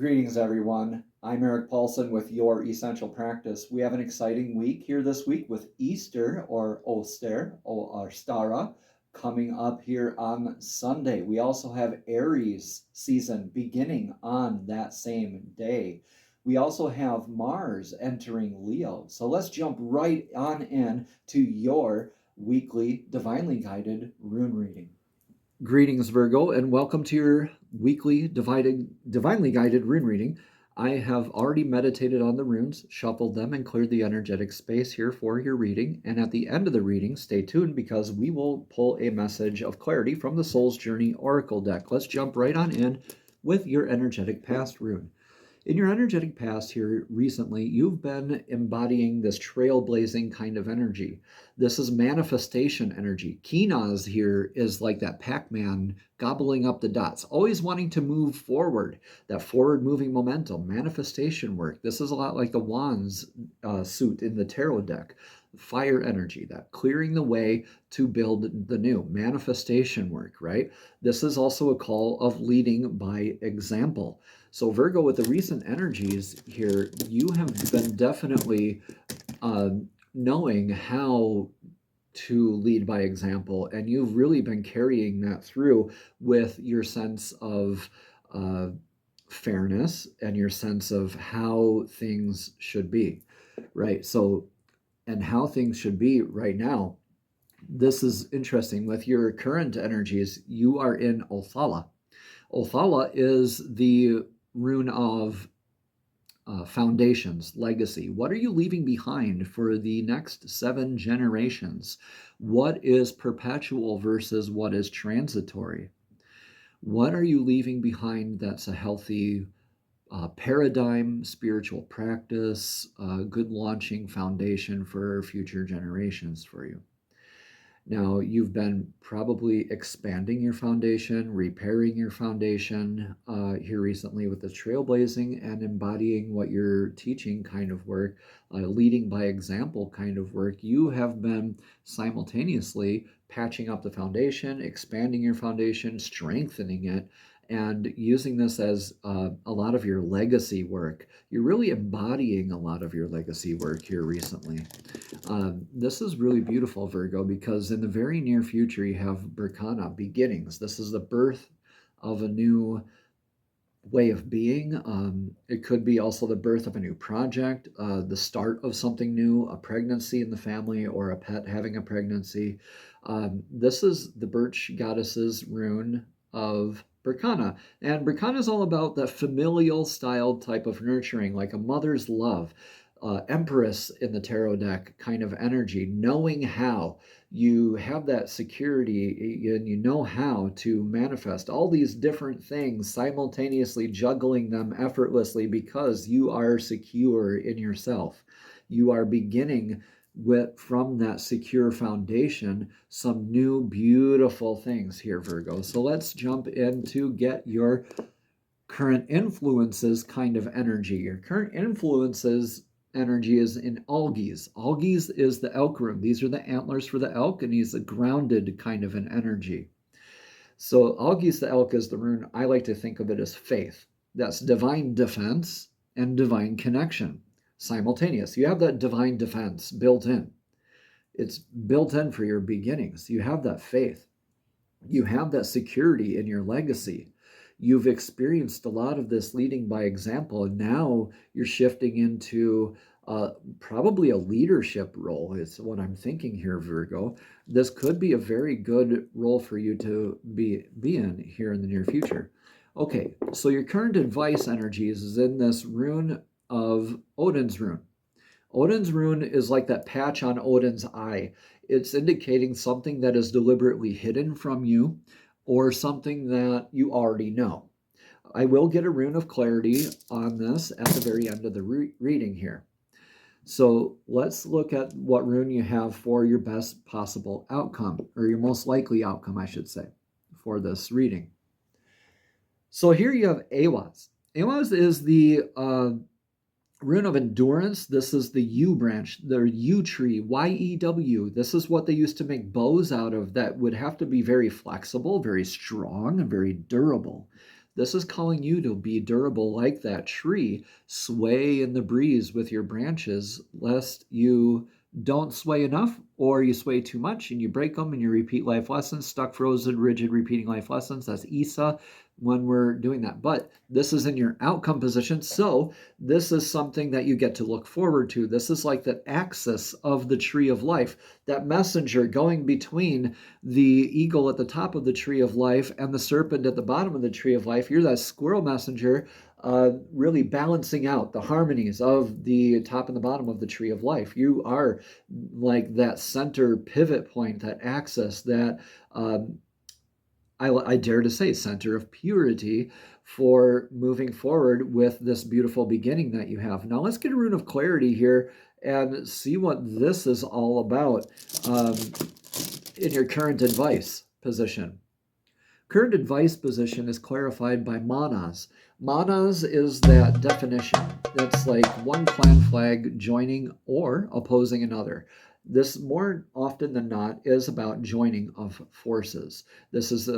Greetings, everyone. I'm Eric Paulson with Your Essential Practice. We have an exciting week here this week with Easter or Ostara or Ostara coming up here on Sunday. We also have Aries season beginning on that same day. We also have Mars entering Leo. So let's jump right on in to your weekly divinely guided rune reading. Greetings, Virgo, and welcome to your weekly divinely guided rune reading. I have already meditated on the runes, shuffled them, and cleared the energetic space here for your reading. And at the end of the reading, stay tuned because we will pull a message of clarity from the Soul's Journey Oracle deck. Let's jump right on in with your energetic past rune. In your energetic past here recently, you've been embodying this trailblazing kind of energy. This is manifestation energy. Kinaz here is like that Pac-Man gobbling up the dots, always wanting to move forward, that forward-moving momentum, manifestation work. This is a lot like the Wands suit in the tarot deck. Fire energy, that clearing the way to build the new, manifestation work, right? This is also a call of leading by example. So Virgo, with the recent energies here, you have been definitely knowing how to lead by example, and you've really been carrying that through with your sense of fairness and your sense of how things should be, right? So, and how things should be right now. This is interesting. With your current energies, you are in Othala. Othala is the rune of foundations, legacy. What are you leaving behind for the next 7 generations? What is perpetual versus what is transitory? What are you leaving behind that's a healthy paradigm, spiritual practice, good launching foundation for future generations for you? Now, you've been probably expanding your foundation, repairing your foundation here recently with the trailblazing and embodying what you're teaching kind of work, leading by example kind of work. You have been simultaneously patching up the foundation, expanding your foundation, strengthening it, and using this as a lot of your legacy work. You're really embodying a lot of your legacy work here recently. This is really beautiful, Virgo, because in the very near future, you have Berkana, beginnings. This is the birth of a new way of being. It could be also the birth of a new project, the start of something new, a pregnancy in the family, or a pet having a pregnancy. This is the Birch Goddess's rune of Berkana. And Berkana is all about the familial style type of nurturing, like a mother's love. Empress in the tarot deck kind of energy, knowing how you have that security and you know how to manifest all these different things, simultaneously juggling them effortlessly because you are secure in yourself. You are beginning from that secure foundation some new beautiful things here, Virgo. So let's jump in to get your current influences kind of energy. Your current influences energy is in Algies. Algies is the elk rune. These are the antlers for the elk, and he's a grounded kind of an energy. So Algies the elk is the rune. I like to think of it as faith. That's divine defense and divine connection simultaneous. You have that divine defense built in. It's built in for your beginnings. You have that faith. You have that security in your legacy. You've experienced a lot of this leading by example, and now you're shifting into probably a leadership role is what I'm thinking here, Virgo. This could be a very good role for you to be in here in the near future. Okay, so your current advice energies is in this rune of Odin's rune. Odin's rune is like that patch on Odin's eye. It's indicating something that is deliberately hidden from you or something that you already know. I will get a rune of clarity on this at the very end of the reading here. So let's look at what rune you have for your best possible outcome, or your most likely outcome, I should say, for this reading. So here you have Ehwaz. Ehwaz is the rune of endurance. This is the yew branch, the yew tree, Y-E-W. This is what they used to make bows out of that would have to be very flexible, very strong, and very durable. This is calling you to be durable like that tree, sway in the breeze with your branches, lest you don't sway enough or you sway too much and you break them and you repeat life lessons, stuck, frozen, rigid, repeating life lessons. That's Isa when we're doing that. But this is in your outcome position. So this is something that you get to look forward to. This is like the axis of the tree of life, that messenger going between the eagle at the top of the tree of life and the serpent at the bottom of the tree of life. You're that squirrel messenger, really balancing out the harmonies of the top and the bottom of the tree of life. You are like that center pivot point, that axis, that I dare to say center of purity for moving forward with this beautiful beginning that you have. Now let's get a rune of clarity here and see what this is all about in your current advice position. Current advice position is clarified by manas. Manas is that definition. That's like one clan flag joining or opposing another. This, more often than not, is about joining of forces. This is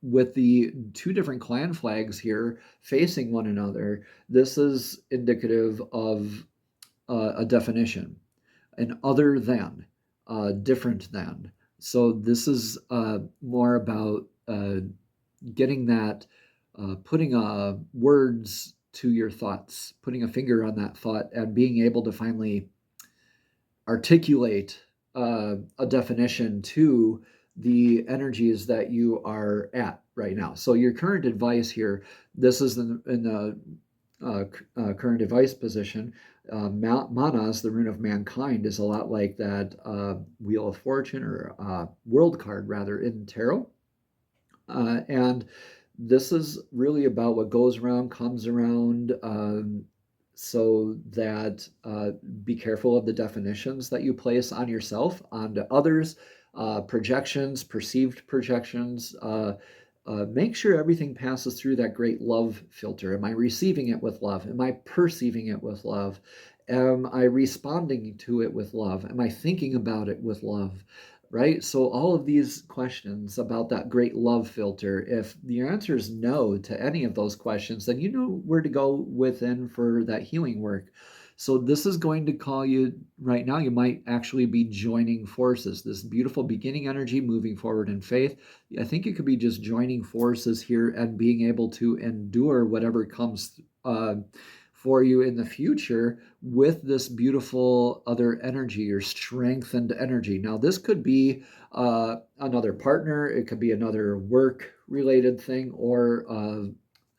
with the two different clan flags here facing one another. This is indicative of a definition, an other than, different than. So this is more about getting that, putting words to your thoughts, putting a finger on that thought, and being able to finally articulate a definition to the energies that you are at right now. So your current advice here, this is in the current advice position. Manas, the rune of mankind, is a lot like that Wheel of Fortune, or World card rather, in tarot. And this is really about what goes around comes around, so that be careful of the definitions that you place on yourself, onto others, projections, perceived projections. Make sure everything passes through that great love filter. Am I receiving it with love? Am I perceiving it with love? Am I responding to it with love? Am I thinking about it with love? Right? So all of these questions about that great love filter, if your answer is no to any of those questions, then you know where to go within for that healing work. So this is going to call you, right now, you might actually be joining forces. This beautiful beginning energy moving forward in faith. I think you could be just joining forces here and being able to endure whatever comes for you in the future with this beautiful other energy, or strengthened energy. Now, this could be another partner, it could be another work-related thing, or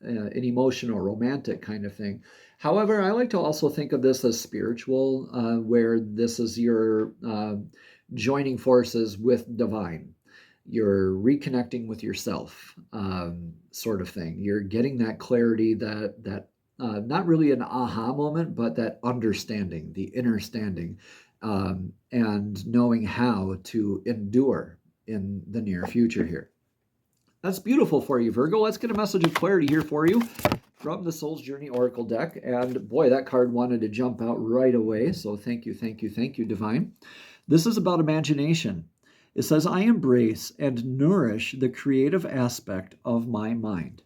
an emotional, romantic kind of thing. However, I like to also think of this as spiritual, where this is your joining forces with divine. You're reconnecting with yourself, sort of thing. You're getting that clarity, that not really an aha moment, but that understanding, the inner standing, and knowing how to endure in the near future here. That's beautiful for you, Virgo. Let's get a message of clarity here for you from the Soul's Journey Oracle deck. And boy, that card wanted to jump out right away. So thank you, thank you, thank you, Divine. This is about imagination. It says, I embrace and nourish the creative aspect of my mind.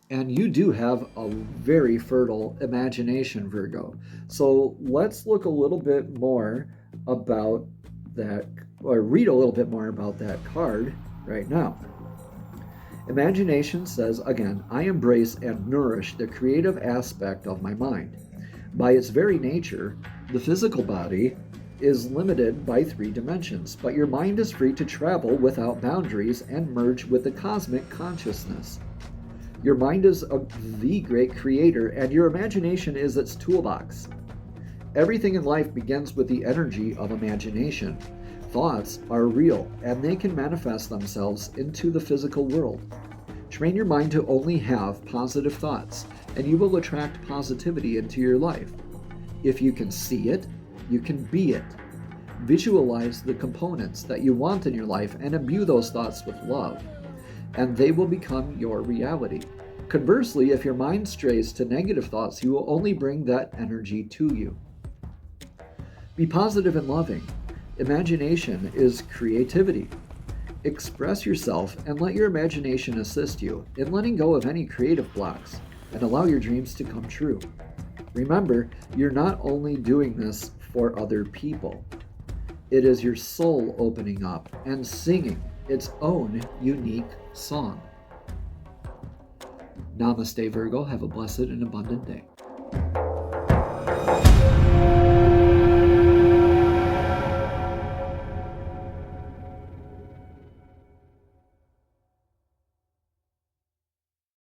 And you do have a very fertile imagination, Virgo. So let's look a little bit more about that, or read a little bit more about that card right now. Imagination says, again, I embrace and nourish the creative aspect of my mind. By its very nature, the physical body is limited by 3 dimensions, but your mind is free to travel without boundaries and merge with the cosmic consciousness. Your mind is the great creator, and your imagination is its toolbox. Everything in life begins with the energy of imagination. Thoughts are real, and they can manifest themselves into the physical world. Train your mind to only have positive thoughts, and you will attract positivity into your life. If you can see it, you can be it. Visualize the components that you want in your life and imbue those thoughts with love, and they will become your reality. Conversely, if your mind strays to negative thoughts, you will only bring that energy to you. Be positive and loving. Imagination is creativity. Express yourself and let your imagination assist you in letting go of any creative blocks and allow your dreams to come true. Remember, you're not only doing this for other people. It is your soul opening up and singing its own unique song. Namaste, Virgo. Have a blessed and abundant day.